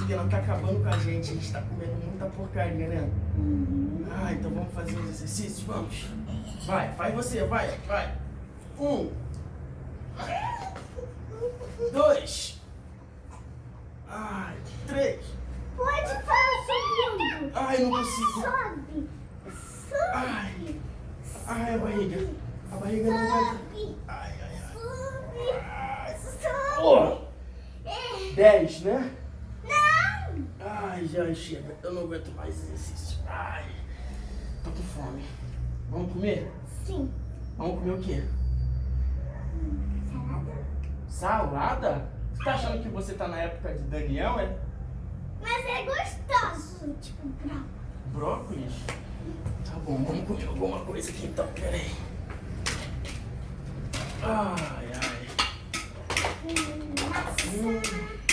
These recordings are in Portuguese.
quarentena tá acabando com a gente tá comendo muita porcaria, né? Ah, então vamos fazer os exercícios, vamos. Vai, faz você, vai. 1, 2, 3. Pode falar subindo. Ai, não consigo. Sobe. Ai, a barriga. A barriga não vai. Sobe. Ai. Sobe. 10, né? Não. Ai, já chega. Eu não aguento mais exercício. Ai, tô com fome. Vamos comer? Sim. Vamos comer o quê? Salada. Salada? Você tá achando que você tá na época de Daniel, é? Mas é gostoso. Tipo, brócolis. Brócolis? Tá bom, vamos comer alguma coisa aqui então, peraí. Ai.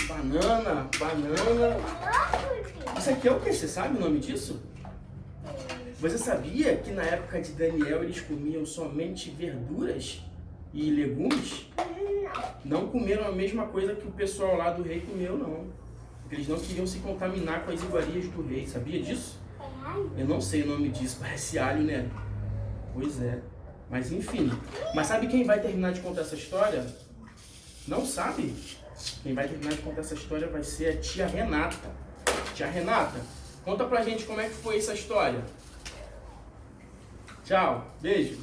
Banana. Brócolis. Isso aqui é o que? Você sabe o nome disso? Você sabia que na época de Daniel eles comiam somente verduras e legumes? Não comeram a mesma coisa que o pessoal lá do rei comeu, não. Porque eles não queriam se contaminar com as iguarias do rei. Sabia disso? Eu não sei o nome disso, parece alho, né? Pois é. Mas enfim. Mas sabe quem vai terminar de contar essa história? Não sabe? Quem vai terminar de contar essa história vai ser a tia Renata. Tia Renata, conta pra gente como é que foi essa história. Tchau, beijo.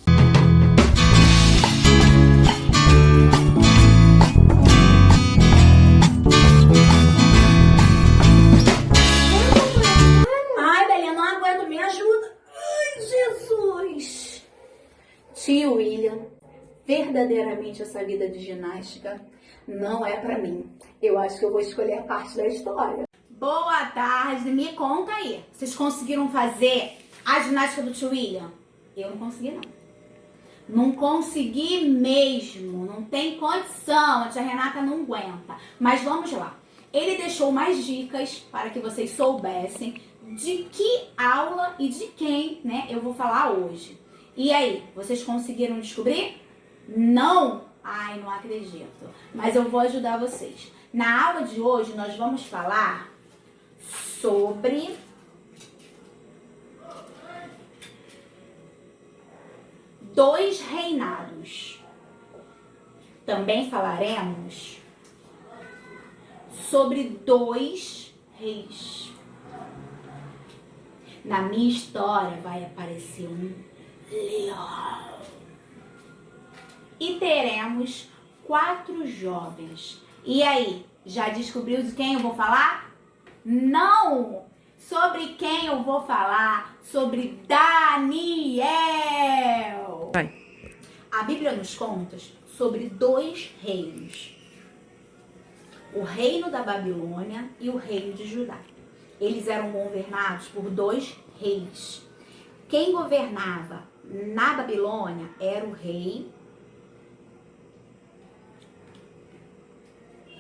Ai, Belinha, não aguento, me ajuda. Ai, Jesus. Tio William, verdadeiramente essa vida de ginástica não é pra mim. Eu acho que eu vou escolher a parte da história. Boa tarde, me conta aí. Vocês conseguiram fazer a ginástica do tio William? Eu não consegui, não. Não consegui mesmo, não tem condição, a tia Renata não aguenta. Mas vamos lá. Ele deixou mais dicas para que vocês soubessem de que aula e de quem, né, eu vou falar hoje. E aí, vocês conseguiram descobrir? Não? Ai, não acredito. Mas eu vou ajudar vocês. Na aula de hoje, nós vamos falar sobre dois reinados. Também falaremos sobre dois reis. Na minha história vai aparecer um leão. E teremos 4 jovens. E aí, já descobriu de quem eu vou falar? Não! Sobre quem eu vou falar? Sobre Daniel! Vai. A Bíblia nos conta sobre 2 reinos. O reino da Babilônia e o reino de Judá. Eles eram governados por 2 reis. Quem governava na Babilônia era o rei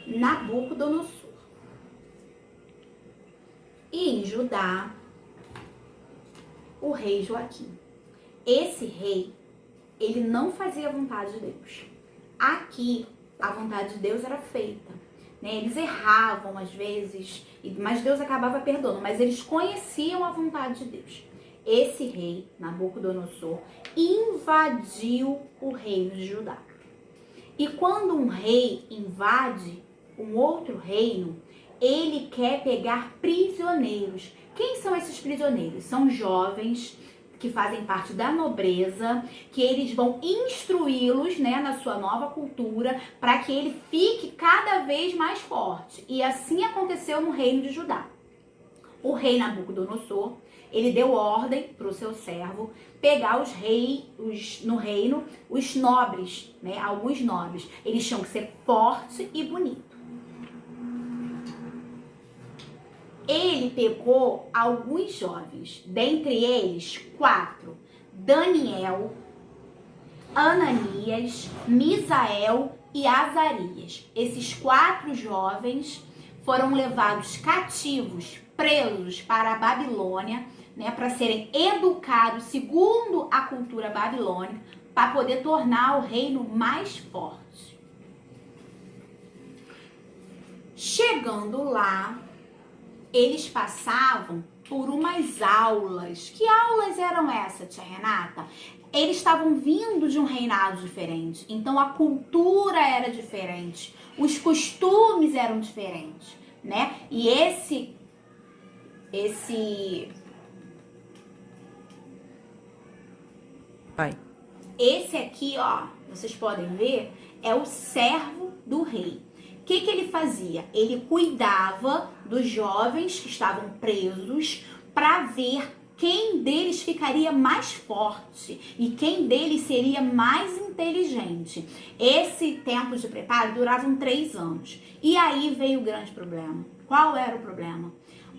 Nabucodonosor. E em Judá, o rei Joaquim. Esse rei, ele não fazia a vontade de Deus. Aqui, a vontade de Deus era feita. Né? Eles erravam às vezes, mas Deus acabava perdoando. Mas eles conheciam a vontade de Deus. Esse rei, Nabucodonosor, invadiu o reino de Judá. E quando um rei invade um outro reino, ele quer pegar prisioneiros. Quem são esses prisioneiros? São jovens que fazem parte da nobreza, que eles vão instruí-los, né, na sua nova cultura, para que ele fique cada vez mais forte. E assim aconteceu no reino de Judá. O rei Nabucodonosor, ele deu ordem para o seu servo pegar no reino, os nobres, né, alguns nobres. Eles tinham que ser forte e bonito. Ele pegou alguns jovens, dentre eles 4, Daniel, Ananias, Misael e Azarias. Esses 4 jovens foram levados cativos, presos para a Babilônia, né, para serem educados segundo a cultura babilônica, para poder tornar o reino mais forte. Chegando lá, eles passavam por umas aulas. Que aulas eram essas, tia Renata? Eles estavam vindo de um reinado diferente, então a cultura era diferente, os costumes eram diferentes, né? E esse aqui, ó, vocês podem ver, é o servo do rei. O que ele fazia? Ele cuidava dos jovens que estavam presos para ver quem deles ficaria mais forte e quem deles seria mais inteligente. Esse tempo de preparo durava 3 anos. E aí veio o grande problema. Qual era o problema?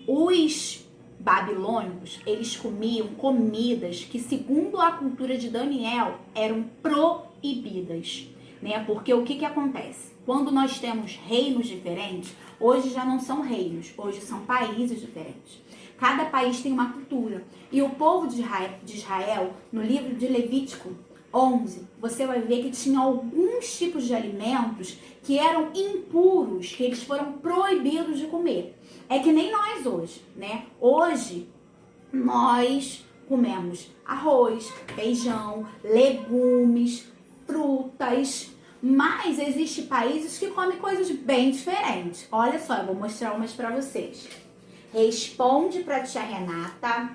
Os babilônicos, eles comiam comidas que, segundo a cultura de Daniel, eram proibidas, né? Porque o que acontece? Quando nós temos reinos diferentes, hoje já não são reinos, hoje são países diferentes. Cada país tem uma cultura. E o povo de Israel, no livro de Levítico 11, você vai ver que tinha alguns tipos de alimentos que eram impuros, que eles foram proibidos de comer. É que nem nós hoje, né? Hoje, nós comemos arroz, feijão, legumes, frutas, mas existem países que comem coisas bem diferentes. Olha só, eu vou mostrar umas pra vocês. Responde pra tia Renata.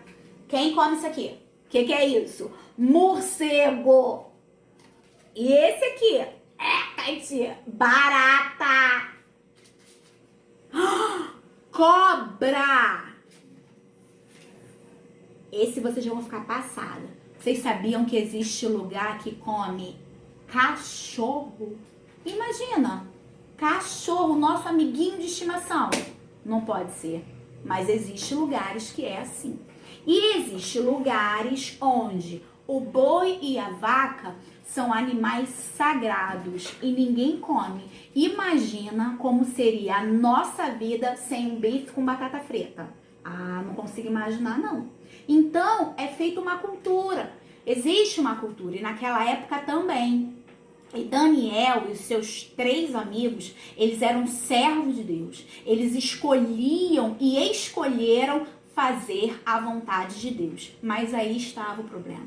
Quem come isso aqui? O que é isso? Morcego. E esse aqui? Tia, barata. Cobra. Esse vocês já vão ficar passada. Vocês sabiam que existe lugar que come cachorro? Imagina, cachorro, nosso amiguinho de estimação. Não pode ser. Mas existe lugares que é assim. E existe lugares onde o boi e a vaca são animais sagrados e ninguém come. Imagina como seria a nossa vida sem um bife com batata frita. Ah, não consigo imaginar, não. Então, é feita uma cultura. Existe uma cultura e naquela época também. E Daniel e os seus 3 amigos, eles eram servos de Deus. Eles escolhiam e escolheram fazer a vontade de Deus. Mas aí estava o problema.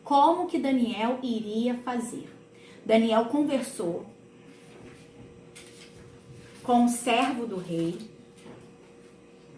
Como que Daniel iria fazer? Daniel conversou com o servo do rei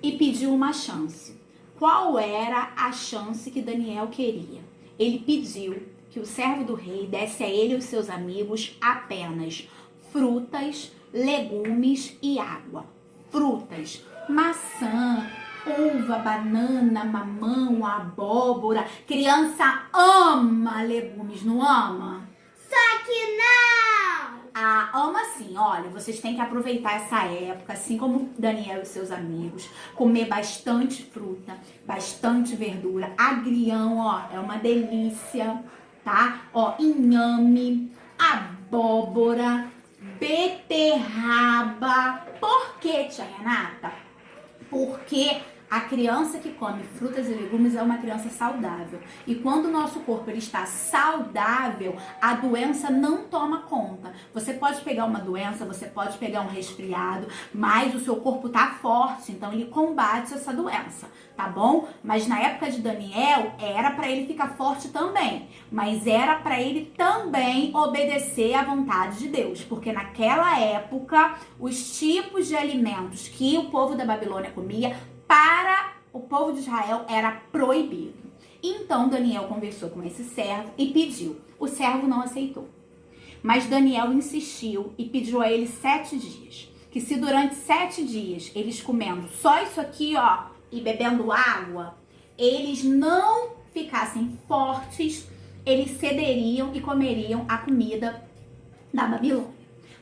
e pediu uma chance. Qual era a chance que Daniel queria? Ele pediu que o servo do rei desse a ele e os seus amigos apenas frutas, legumes e água. Frutas, maçã, uva, banana, mamão, abóbora. Criança ama legumes, não ama? Só que não! Ah, ama sim. Olha, vocês têm que aproveitar essa época, assim como Daniel e seus amigos, comer bastante fruta, bastante verdura. Agrião, ó, é uma delícia, tá? Ó, inhame, abóbora, beterraba. Por quê, tia Renata? Porque a criança que come frutas e legumes é uma criança saudável. E quando o nosso corpo ele está saudável, a doença não toma conta. Você pode pegar uma doença, você pode pegar um resfriado, mas o seu corpo tá forte, então ele combate essa doença, tá bom? Mas na época de Daniel, era para ele ficar forte também, mas era para ele também obedecer à vontade de Deus, porque naquela época, os tipos de alimentos que o povo da Babilônia comia, para o povo de Israel era proibido. Então Daniel conversou com esse servo e pediu. O servo não aceitou. Mas Daniel insistiu e pediu a ele 7 dias. Que se durante 7 dias eles comendo só isso aqui, ó, e bebendo água, eles não ficassem fortes, eles cederiam e comeriam a comida da Babilônia.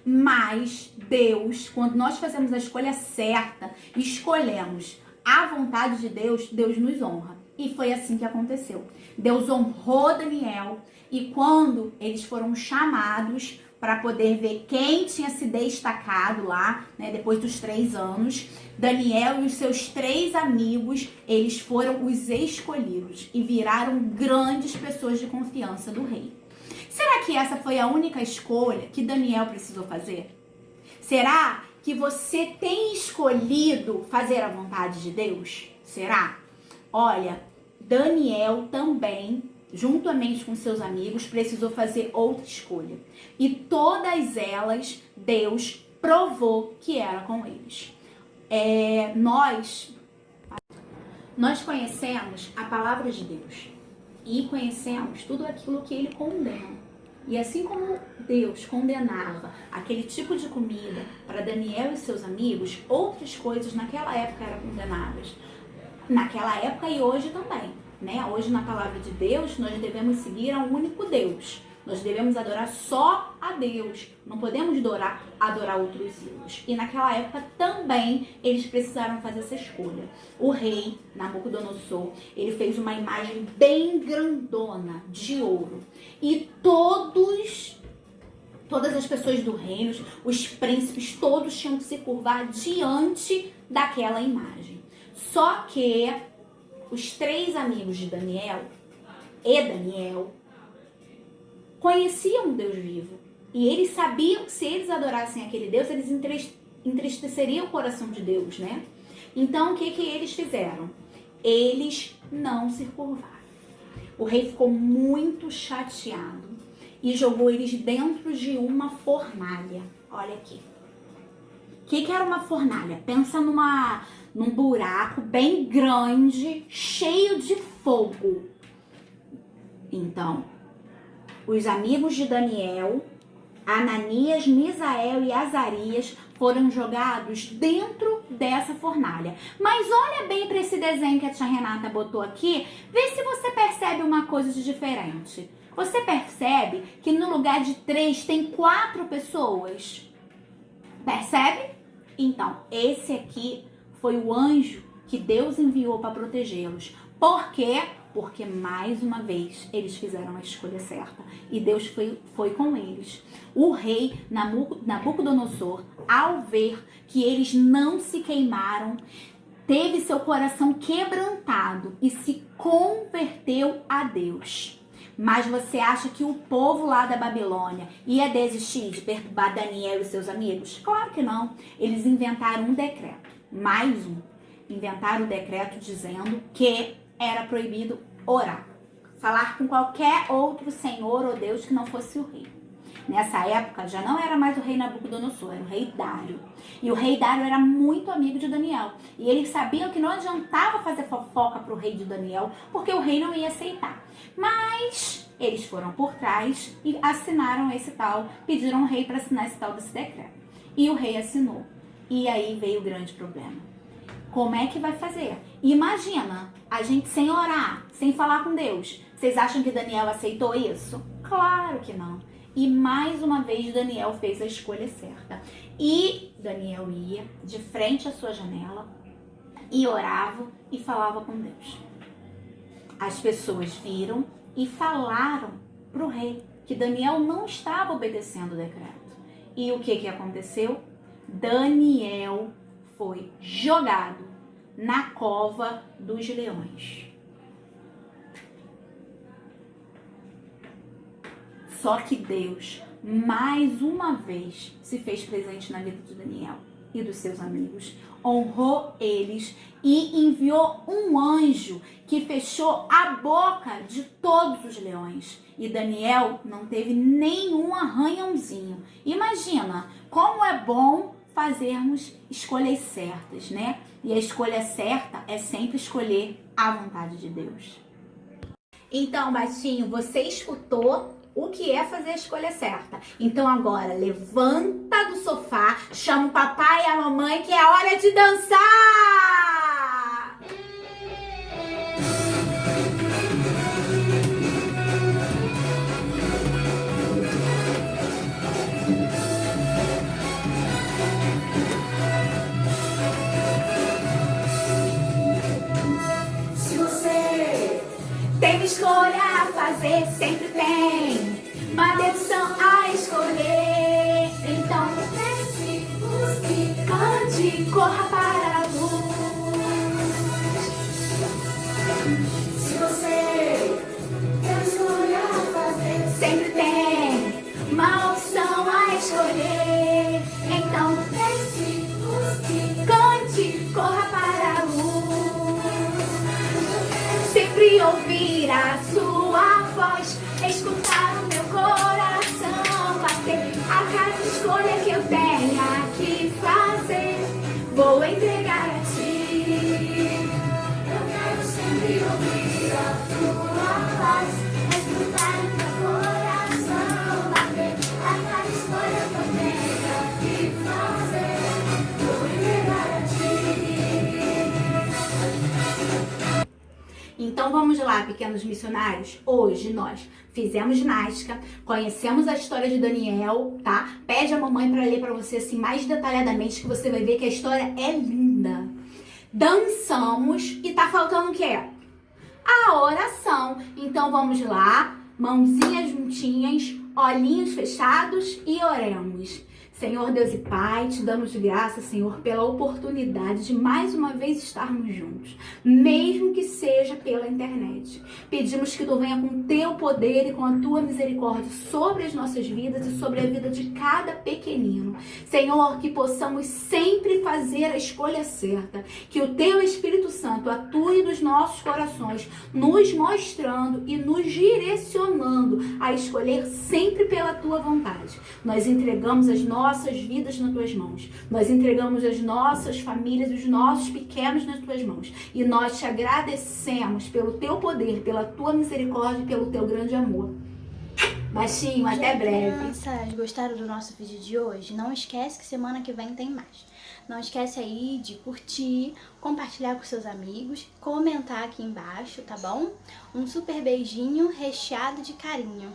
Mas Deus, quando nós fazemos a escolha certa, escolhemos a vontade de Deus, Deus nos honra. E foi assim que aconteceu. Deus honrou Daniel e quando eles foram chamados para poder ver quem tinha se destacado lá, né, depois dos 3 anos, Daniel e os seus 3 amigos, eles foram os escolhidos e viraram grandes pessoas de confiança do rei. Será que essa foi a única escolha que Daniel precisou fazer? Será que você tem escolhido fazer a vontade de Deus? Será? Olha, Daniel também, juntamente com seus amigos, precisou fazer outra escolha. E todas elas, Deus provou que era com eles. Nós conhecemos a palavra de Deus e conhecemos tudo aquilo que ele condena. E assim como Deus condenava aquele tipo de comida para Daniel e seus amigos, outras coisas naquela época eram condenadas. Naquela época e hoje também, né? Hoje na palavra de Deus nós devemos seguir ao único Deus. Nós devemos adorar só a Deus. Não podemos adorar outros ídolos. E naquela época também eles precisaram fazer essa escolha. O rei Nabucodonosor, ele fez uma imagem bem grandona de ouro. E todas as pessoas do reino, os príncipes, todos tinham que se curvar diante daquela imagem. Só que os 3 amigos de Daniel conheciam um Deus vivo. E eles sabiam que se eles adorassem aquele Deus, eles entristeceriam o coração de Deus, né? Então, o que eles fizeram? Eles não se curvaram. O rei ficou muito chateado e jogou eles dentro de uma fornalha. Olha aqui. O que era uma fornalha? Pensa num buraco bem grande, cheio de fogo. Então, os amigos de Daniel, Ananias, Misael e Azarias foram jogados dentro dessa fornalha. Mas olha bem para esse desenho que a tia Renata botou aqui, vê se você percebe uma coisa de diferente. Você percebe que no lugar de 3 tem 4 pessoas? Percebe? Então, esse aqui foi o anjo que Deus enviou para protegê-los. Por quê? Porque mais uma vez eles fizeram a escolha certa e Deus foi com eles. O rei Nabucodonosor, ao ver que eles não se queimaram, teve seu coração quebrantado e se converteu a Deus. Mas você acha que o povo lá da Babilônia ia desistir de perturbar Daniel e seus amigos? Claro que não. Eles inventaram um decreto, mais um. Inventaram o decreto dizendo que era proibido orar, falar com qualquer outro senhor ou Deus que não fosse o rei. Nessa época já não era mais o rei Nabucodonosor, era o rei Dário. E o rei Dário era muito amigo de Daniel. E eles sabiam que não adiantava fazer fofoca para o rei de Daniel, porque o rei não ia aceitar. Mas eles foram por trás e assinaram pediram ao rei para assinar esse tal desse decreto. E o rei assinou. E aí veio o grande problema. Como é que vai fazer? Imagina, a gente sem orar, sem falar com Deus. Vocês acham que Daniel aceitou isso? Claro que não. E mais uma vez Daniel fez a escolha certa. E Daniel ia de frente à sua janela e orava e falava com Deus. As pessoas viram e falaram para o rei que Daniel não estava obedecendo o decreto. E o que aconteceu? Daniel foi jogado na cova dos leões. Só que Deus, mais uma vez, se fez presente na vida de Daniel e dos seus amigos, honrou eles e enviou um anjo que fechou a boca de todos os leões. E Daniel não teve nenhum arranhãozinho. Imagina como é bom fazermos escolhas certas, né? E a escolha certa é sempre escolher a vontade de Deus. Então, Batinho, você escutou o que é fazer a escolha certa. Então agora, levanta do sofá, chama o papai e a mamãe que é hora de dançar! Tem uma escolha a fazer, sempre tem uma decisão a escolher. Então, pense, busque, cante, corra para a luz. ouvir a sua voz, escutar o meu coração bater. A cada escolha que eu tenha que fazer, vou entregar a ti. Eu quero sempre ouvir a tua voz, escutar o meu coração bater. A cada escolha que eu tenha que fazer, vou entregar a ti. Então vamos lá, pequenos missionários. Hoje nós fizemos ginástica, conhecemos a história de Daniel, tá? Pede a mamãe para ler para você assim mais detalhadamente, que você vai ver que a história é linda. Dançamos e tá faltando o quê? A oração. Então vamos lá, mãozinhas juntinhas, olhinhos fechados e oremos. Senhor Deus e Pai, te damos graças, Senhor, pela oportunidade de mais uma vez estarmos juntos, mesmo que seja pela internet. Pedimos que Tu venha com Teu poder e com a Tua misericórdia sobre as nossas vidas e sobre a vida de cada pequenino. Senhor, que possamos sempre fazer a escolha certa, que o Teu Espírito Santo atue nos nossos corações, nos mostrando e nos direcionando a escolher sempre pela Tua vontade. Nós entregamos as nossas vidas nas Tuas mãos. Nós entregamos as nossas famílias, os nossos pequenos nas Tuas mãos. E nós te agradecemos pelo Teu poder, pela Tua misericórdia e pelo Teu grande amor. Baixinho, até breve. Crianças, gostaram do nosso vídeo de hoje? Não esquece que semana que vem tem mais. Não esquece aí de curtir, compartilhar com seus amigos, comentar aqui embaixo, tá bom? Um super beijinho recheado de carinho.